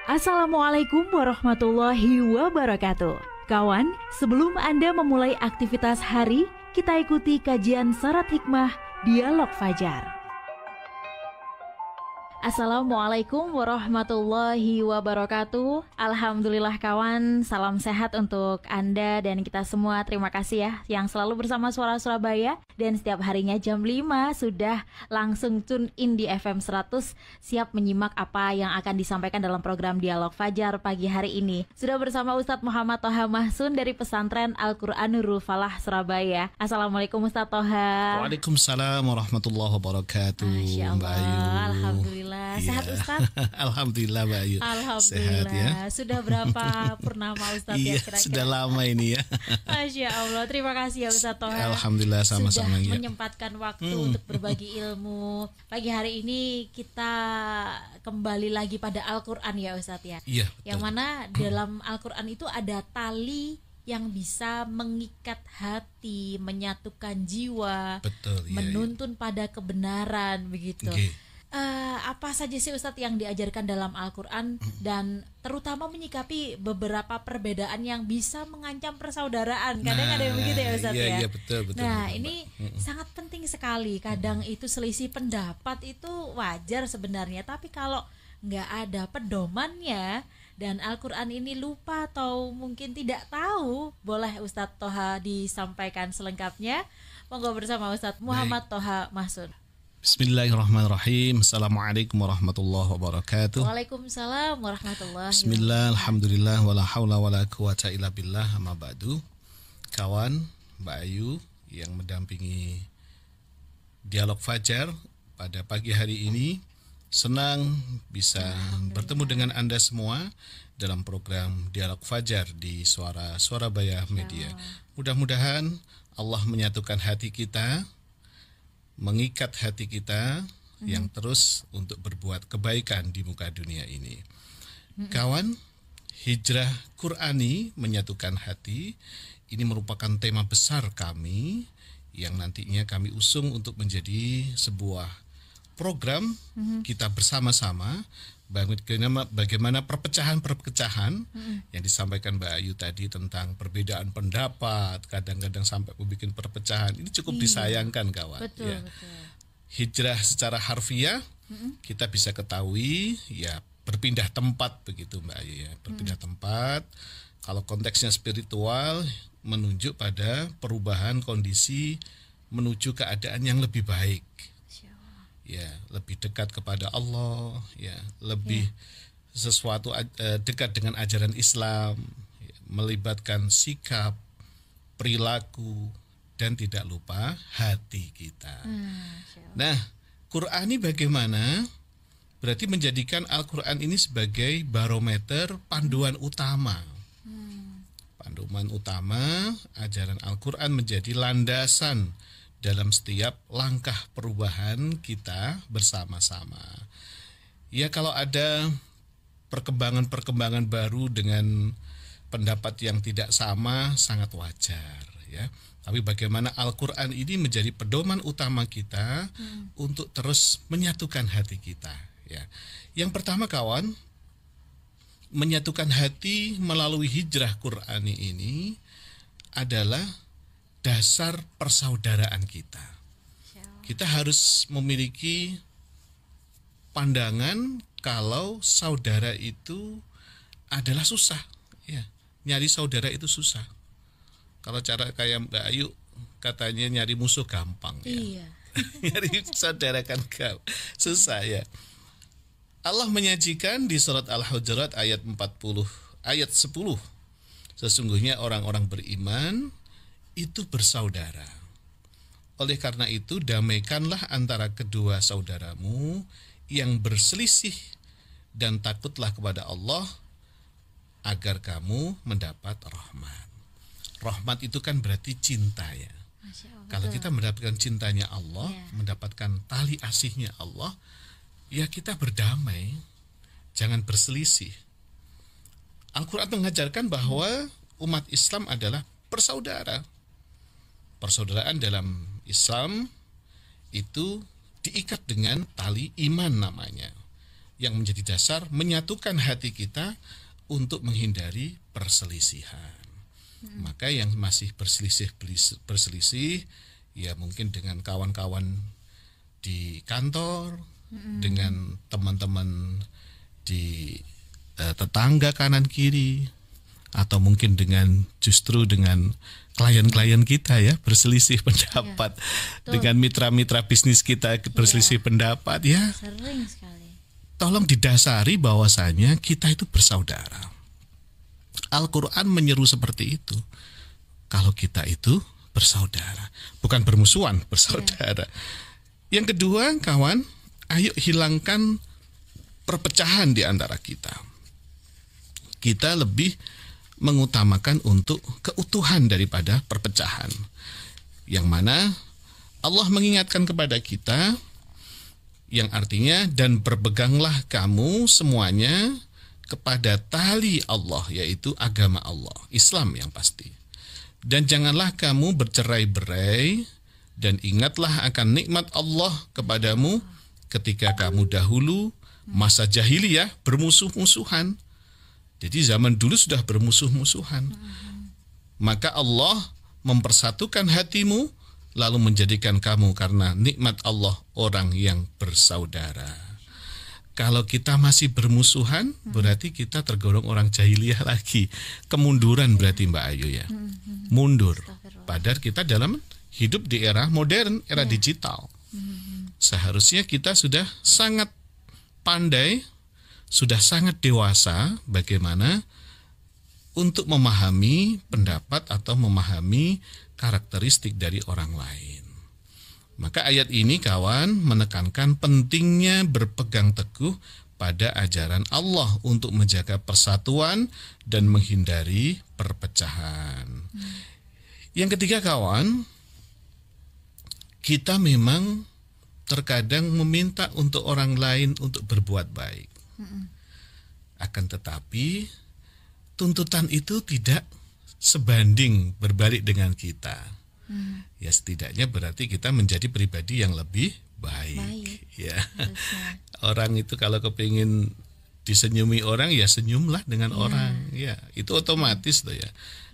Assalamualaikum warahmatullahi wabarakatuh. Kawan, sebelum Anda memulai aktivitas hari, kita ikuti kajian Syarat Hikmah Dialog Fajar. Assalamualaikum warahmatullahi wabarakatuh. Alhamdulillah kawan, salam sehat untuk Anda dan kita semua. Terima kasih ya yang selalu bersama Suara Surabaya. Dan setiap harinya jam 5 sudah langsung tune in di FM 100, siap menyimak apa yang akan disampaikan dalam program Dialog Fajar pagi hari ini. Sudah bersama Ustadz Muhammad Toha Mahsun dari Pesantren Al-Quran Nurul Falah Surabaya. Assalamualaikum Ustadz Toha. Waalaikumsalam warahmatullahi wabarakatuh. Masya Allah, Mbak Ayu. Alhamdulillah. Sehat Ustadz? Alhamdulillah Mbak Ayu. Alhamdulillah. Sehat ya. Sudah berapa purnama Ustadz ya kira-kira? Sudah lama ini ya. Masya Allah. Terima kasih ya Ustadz Toha. Alhamdulillah sama-sama sudah ya. menyempatkan waktu untuk berbagi ilmu. Pagi hari ini kita kembali lagi pada Al-Quran ya Ustadz ya. Iya. Yang mana dalam Al-Quran itu ada tali yang bisa mengikat hati, menyatukan jiwa, Betul, iya, menuntun pada kebenaran begitu. Okay. Apa saja sih Ustadz yang diajarkan dalam Al-Quran dan terutama menyikapi beberapa perbedaan yang bisa mengancam persaudaraan. Kadang ada yang begitu ya Ustadz ya. Iya, betul. Nah ini sangat penting sekali. Kadang itu selisih pendapat itu wajar sebenarnya, tapi kalau nggak ada pedomannya dan Al-Quran ini lupa atau mungkin tidak tahu, boleh Ustadz Toha disampaikan selengkapnya. Monggo bersama Ustadz Muhammad Toha Mahsun. Bismillahirrahmanirrahim. Assalamualaikum warahmatullahi wabarakatuh. Waalaikumsalam warahmatullahi wabarakatuh. Bismillah, alhamdulillah, wala hawla wala quwata illa billah, amma ba'du. Kawan, Mbak Ayu yang mendampingi Dialog Fajar pada pagi hari ini, senang bisa bertemu dengan Anda semua dalam program Dialog Fajar di Suara Surabaya Media. Mudah-mudahan Allah menyatukan hati kita, mengikat hati kita yang terus untuk berbuat kebaikan di muka dunia ini. Kawan, hijrah Qur'ani menyatukan hati, ini merupakan tema besar kami yang nantinya kami usung untuk menjadi sebuah program kita bersama-sama. Bagaimana perpecahan yang disampaikan Mbak Ayu tadi tentang perbedaan pendapat, kadang-kadang sampai membuat perpecahan, ini cukup disayangkan kawan. Betul, ya. betul. Hijrah secara harfiah kita bisa ketahui ya berpindah tempat begitu Mbak Ayu ya, berpindah tempat. Kalau konteksnya spiritual menunjuk pada perubahan kondisi menuju keadaan yang lebih baik. Ya, lebih dekat kepada Allah, ya, lebih sesuatu dekat dengan ajaran Islam, ya, melibatkan sikap, perilaku, dan tidak lupa hati kita. Nah, Qur'ani bagaimana? Berarti menjadikan Al-Quran ini sebagai barometer panduan utama. Panduan utama, ajaran Al-Quran menjadi landasan dalam setiap langkah perubahan kita bersama-sama. Ya, kalau ada perkembangan-perkembangan baru dengan pendapat yang tidak sama sangat wajar ya. Tapi bagaimana Al-Quran ini menjadi pedoman utama kita untuk terus menyatukan hati kita ya. Yang pertama kawan, menyatukan hati melalui hijrah Qur'ani ini adalah dasar persaudaraan kita. Kita harus memiliki pandangan kalau saudara itu adalah susah. Ya, nyari saudara itu susah. Kalau cara kayak Mbak Ayu katanya nyari musuh gampang. Ya. Iya. Nyari saudara kan susah ya. Allah menyajikan di surat Al-Hujurat ayat 10. Sesungguhnya orang-orang beriman itu bersaudara. Oleh karena itu damaikanlah antara kedua saudaramu yang berselisih dan takutlah kepada Allah agar kamu mendapat rahmat. Rahmat itu kan berarti cinta ya. Kalau kita mendapatkan cintanya Allah, mendapatkan tali asihnya Allah, ya kita berdamai, jangan berselisih. Al-Quran mengajarkan bahwa umat Islam adalah bersaudara. Persaudaraan dalam Islam itu diikat dengan tali iman namanya. yang menjadi dasar menyatukan hati kita untuk menghindari perselisihan. Maka yang masih berselisih ya mungkin dengan kawan-kawan di kantor, dengan teman-teman di tetangga kanan kiri, atau mungkin justru dengan klien-klien kita ya berselisih pendapat, dengan mitra-mitra bisnis kita berselisih pendapat ya. Sering sekali. Tolong didasari bahwasanya kita itu bersaudara. Al-Quran menyeru seperti itu. Kalau kita itu bersaudara, bukan bermusuhan, bersaudara. Yang kedua, kawan, ayo hilangkan perpecahan di antara kita. Kita lebih mengutamakan untuk keutuhan daripada perpecahan. Yang mana Allah mengingatkan kepada kita, yang artinya, dan berpeganglah kamu semuanya kepada tali Allah, yaitu agama Allah, Islam yang pasti. Dan janganlah kamu bercerai-berai, dan ingatlah akan nikmat Allah kepadamu ketika kamu dahulu masa jahiliyah bermusuh-musuhan. Jadi zaman dulu sudah bermusuh-musuhan. Maka Allah mempersatukan hatimu, lalu menjadikan kamu karena nikmat Allah orang yang bersaudara. Kalau kita masih bermusuhan, berarti kita tergolong orang jahiliyah lagi. Kemunduran berarti Mbak Ayu ya. Mundur. Padahal kita dalam hidup di era modern, era digital. Seharusnya kita sudah sangat pandai, sudah sangat dewasa bagaimana untuk memahami pendapat atau memahami karakteristik dari orang lain. Maka ayat ini kawan menekankan pentingnya berpegang teguh pada ajaran Allah untuk menjaga persatuan dan menghindari perpecahan. Yang ketiga kawan, kita memang terkadang meminta untuk orang lain untuk berbuat baik. Akan tetapi tuntutan itu tidak sebanding berbalik dengan kita. Ya setidaknya berarti kita menjadi pribadi yang lebih baik. Ya. Orang itu kalau kepingin disenyumi orang ya senyumlah dengan orang. Ya, itu otomatis tuh ya.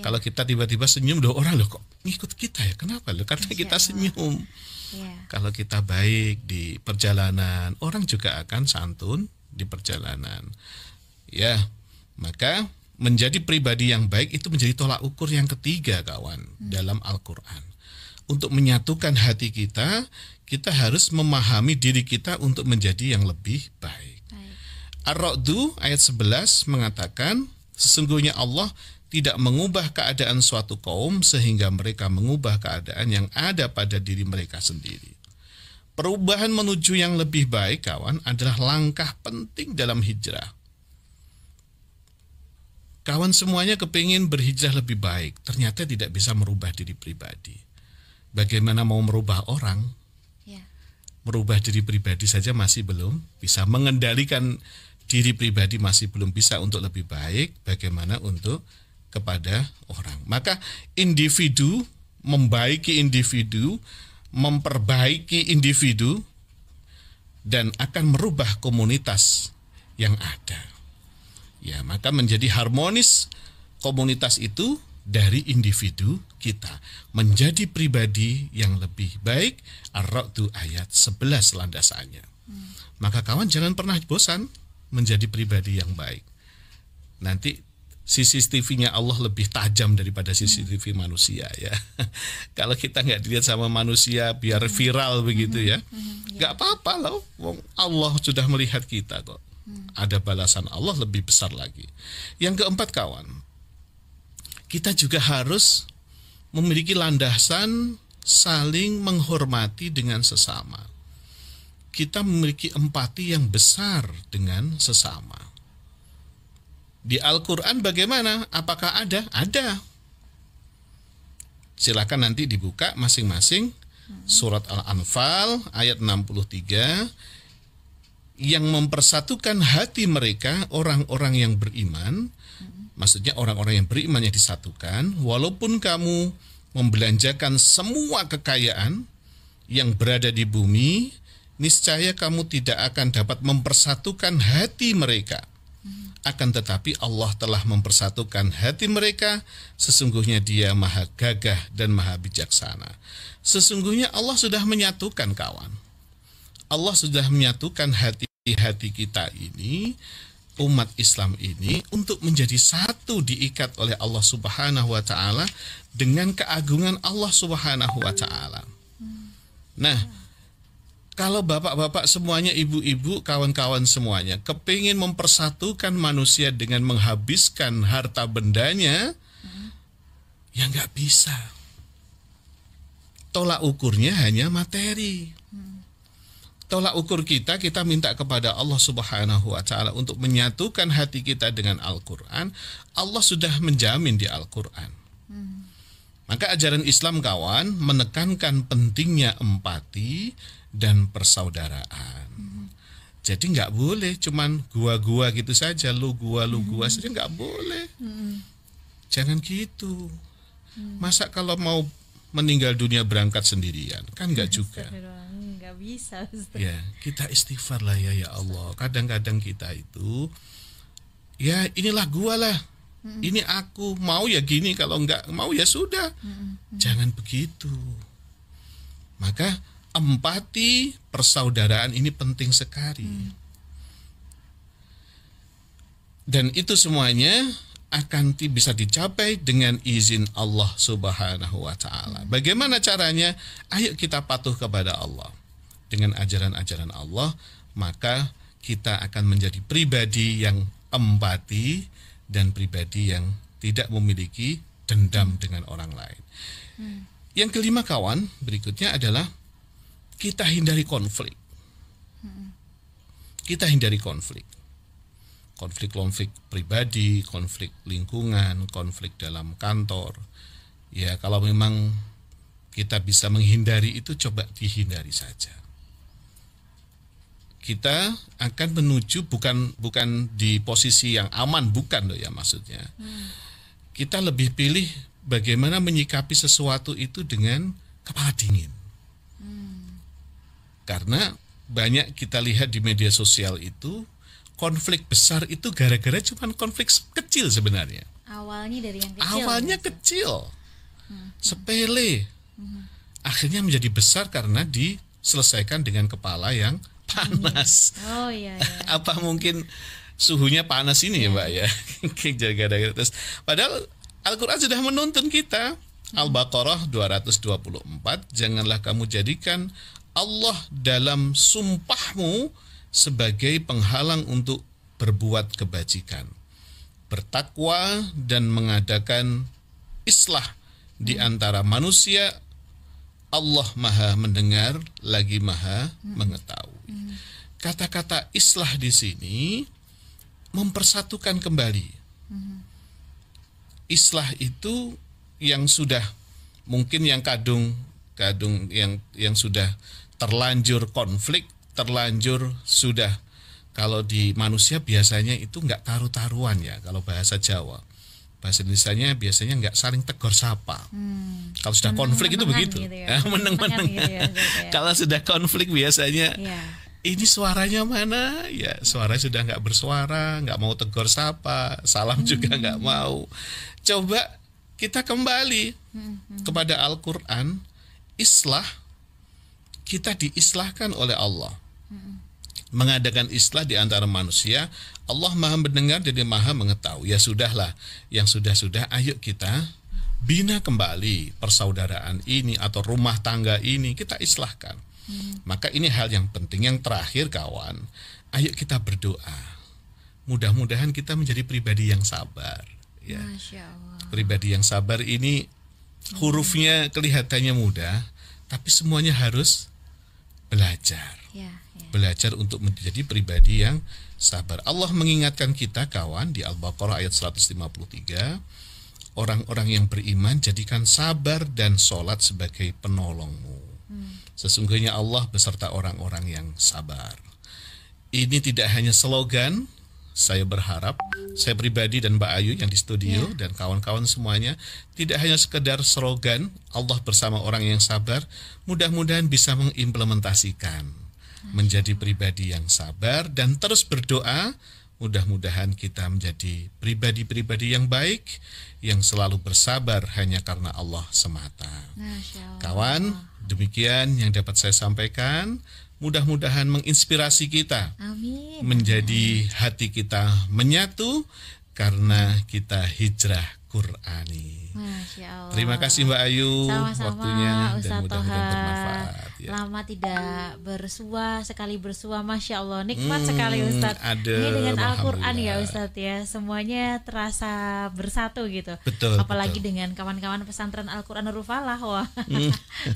Kalau kita tiba-tiba senyum orang loh kok ngikut kita ya. Kenapa loh? Karena kita senyum. Kalau kita baik di perjalanan, orang juga akan santun di perjalanan. Ya, maka menjadi pribadi yang baik itu menjadi tolak ukur yang ketiga kawan dalam Al-Quran. Untuk menyatukan hati kita, kita harus memahami diri kita untuk menjadi yang lebih baik. Ar-Ra'du ayat 11 mengatakan, sesungguhnya Allah tidak mengubah keadaan suatu kaum sehingga mereka mengubah keadaan yang ada pada diri mereka sendiri. Perubahan menuju yang lebih baik kawan adalah langkah penting dalam hijrah. Kawan semuanya kepingin berhijrah lebih baik, ternyata tidak bisa merubah diri pribadi. Bagaimana mau merubah orang? Merubah diri pribadi saja masih belum bisa, mengendalikan diri pribadi masih belum bisa untuk lebih baik, bagaimana untuk kepada orang. Maka individu, membaiki individu, memperbaiki individu, dan akan merubah komunitas yang ada. Ya, maka menjadi harmonis komunitas itu dari individu kita menjadi pribadi yang lebih baik. Ar-Ra'du ayat 11 landasannya. Maka kawan jangan pernah bosan menjadi pribadi yang baik. Nanti CCTV-nya Allah lebih tajam daripada CCTV manusia ya. Kalau kita nggak dilihat sama manusia biar viral begitu ya, nggak apa-apa loh. Allah sudah melihat kita kok. Ada balasan Allah lebih besar lagi. Yang keempat kawan, kita juga harus memiliki landasan saling menghormati dengan sesama. Kita memiliki empati yang besar dengan sesama. Di Al-Quran bagaimana? Apakah ada? Ada. Silakan nanti dibuka masing-masing. Surat Al-Anfal ayat 63. Yang mempersatukan hati mereka, orang-orang yang beriman. Maksudnya orang-orang yang beriman yang disatukan. Walaupun kamu membelanjakan semua kekayaan yang berada di bumi, niscaya kamu tidak akan dapat mempersatukan hati mereka. Akan tetapi Allah telah mempersatukan hati mereka. Sesungguhnya Dia maha gagah dan maha bijaksana. Sesungguhnya Allah sudah menyatukan, kawan. Allah sudah menyatukan hati-hati kita ini, umat Islam ini, untuk menjadi satu, diikat oleh Allah Subhanahu wa Ta'ala dengan keagungan Allah Subhanahu wa Ta'ala. Nah, kalau bapak-bapak semuanya, ibu-ibu, kawan-kawan semuanya kepingin mempersatukan manusia dengan menghabiskan harta bendanya, ya nggak bisa. Tolak ukurnya hanya materi. Tolak ukur kita minta kepada Allah Subhanahu wa Ta'ala untuk menyatukan hati kita dengan Al-Quran. Allah sudah menjamin di Al-Quran. Maka ajaran Islam, kawan, menekankan pentingnya empati dan persaudaraan. Jadi nggak boleh cuman gua gitu saja, lu gua saja, nggak boleh. Jangan gitu. Masa kalau mau meninggal dunia berangkat sendirian, kan nggak juga. Nggak bisa, Ustaz. Ya, kita istighfar lah ya Allah. Kadang-kadang kita itu, ya inilah gua lah, ini aku, mau ya gini, kalau nggak mau ya sudah. Jangan begitu. Maka empati, persaudaraan ini penting sekali. Dan itu semuanya akan bisa dicapai dengan izin Allah Subhanahu wa Ta'ala. Bagaimana caranya? Ayo kita patuh kepada Allah. Dengan ajaran-ajaran Allah, maka kita akan menjadi pribadi yang empati dan pribadi yang tidak memiliki dendam dengan orang lain. Yang kelima, kawan, berikutnya adalah kita hindari konflik. Kita hindari konflik. Konflik pribadi, konflik lingkungan, konflik dalam kantor. Ya, kalau memang kita bisa menghindari itu, coba dihindari saja. Kita akan menuju bukan di posisi yang aman, bukan loh ya maksudnya. Kita lebih pilih bagaimana menyikapi sesuatu itu dengan kepala dingin. Karena banyak kita lihat di media sosial itu, konflik besar itu gara-gara cuma konflik kecil sebenarnya. Awalnya dari yang kecil. Awalnya kecil, sepele. Akhirnya menjadi besar karena diselesaikan dengan kepala yang panas. Oh iya. Apa mungkin suhunya panas ini ya Mbak ya? Gara-gara terus. Padahal Al-Quran sudah menuntun kita. Al-Baqarah 224, janganlah kamu jadikan Allah dalam sumpahmu sebagai penghalang untuk berbuat kebajikan, bertakwa dan mengadakan islah di antara manusia. Allah maha mendengar lagi maha mengetahui. Kata-kata islah di sini mempersatukan kembali. Islah itu yang sudah mungkin yang kadung yang sudah terlanjur konflik, terlanjur sudah, kalau di manusia biasanya itu nggak taruh-taruhan ya, kalau bahasa Jawa. Bahasa Indonesianya biasanya nggak saling tegur sapa. Kalau sudah konflik itu begitu, gitu ya. Meneng-meneng. Gitu ya. Kalau sudah konflik biasanya ini suaranya mana? Ya suara sudah nggak bersuara, nggak mau tegur sapa, salam juga nggak mau. Coba kita kembali kepada Al-Quran. Islah, kita diislahkan oleh Allah. Mengadakan islah di antara manusia. Allah maha mendengar dan maha mengetahui. Ya sudahlah, yang sudah-sudah, ayo kita bina kembali persaudaraan ini atau rumah tangga ini, kita islahkan. Maka ini hal yang penting. Yang terakhir, kawan, ayo kita berdoa. Mudah-mudahan kita menjadi pribadi yang sabar. Ya. Masya Allah. Pribadi yang sabar ini hurufnya kelihatannya mudah, tapi semuanya harus belajar. Belajar untuk menjadi pribadi yang sabar. Allah mengingatkan kita, kawan, di Al-Baqarah ayat 153, orang-orang yang beriman jadikan sabar dan sholat sebagai penolongmu. Sesungguhnya Allah beserta orang-orang yang sabar. Ini tidak hanya slogan. Saya berharap, saya pribadi dan Mbak Ayu yang di studio dan kawan-kawan semuanya, tidak hanya sekedar slogan Allah bersama orang yang sabar, mudah-mudahan bisa mengimplementasikan menjadi pribadi yang sabar dan terus berdoa. Mudah-mudahan kita menjadi pribadi-pribadi yang baik, yang selalu bersabar hanya karena Allah semata. Kawan, demikian yang dapat saya sampaikan. Mudah-mudahan menginspirasi kita. Amin. Menjadi hati kita menyatu karena kita hijrah Qur'ani. Masya Allah. Terima kasih Mbak Ayu. Sama-sama, waktunya Ustaz dan mudah-mudahan Toha. bermanfaat. Ya. Lama tidak bersua, sekali bersua, Masya Allah, nikmat sekali Ustadz. Ini dengan Al-Quran ya Ustadz ya, semuanya terasa bersatu gitu. Betul. Apalagi betul. dengan kawan-kawan pesantren Al-Quran Nurul Falah, wah.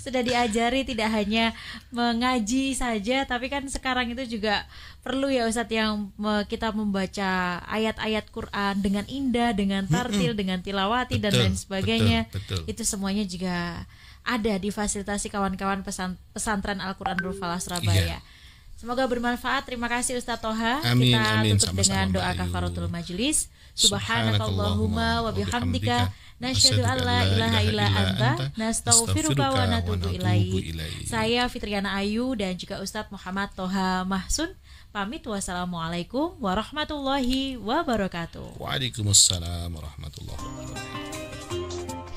Sudah diajari tidak hanya mengaji saja, tapi kan sekarang itu juga perlu ya Ustadz yang kita membaca ayat-ayat Quran dengan indah, dengan tartil, dengan tilawati dan lain sebagainya. Betul. Itu semuanya juga ada difasilitasi kawan-kawan pesantren Al-Quran Nurul Falah Surabaya. Iya. Semoga bermanfaat. Terima kasih Ustadz Toha. Amin, Kita amin. tutup Sama-sama, dengan doa Mbak Ayu. kafaratul majlis. Subhanakallahumma wa bihamdika nasyhadu an la ilaha illa anta nastaghfiruka wa natubu ilaik. Saya Fitriana Ayu dan juga Ustadz Muhammad Toha Mahsun pamit. Wassalamualaikum warahmatullahi wabarakatuh. Waalaikumsalam warahmatullahi wabarakatuh.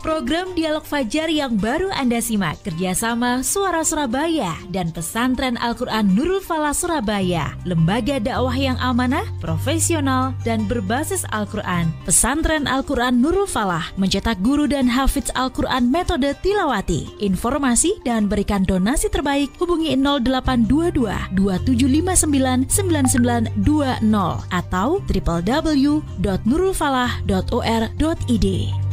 Program Dialog Fajar yang baru Anda simak kerjasama Suara Surabaya dan Pesantren Al-Quran Nurul Falah Surabaya, lembaga dakwah yang amanah, profesional, dan berbasis Al-Quran. Pesantren Al-Quran Nurul Falah mencetak guru dan hafidz Al-Quran metode tilawati. Informasi dan berikan donasi terbaik hubungi 0822 2759 9920 atau www.nurulfalah.or.id.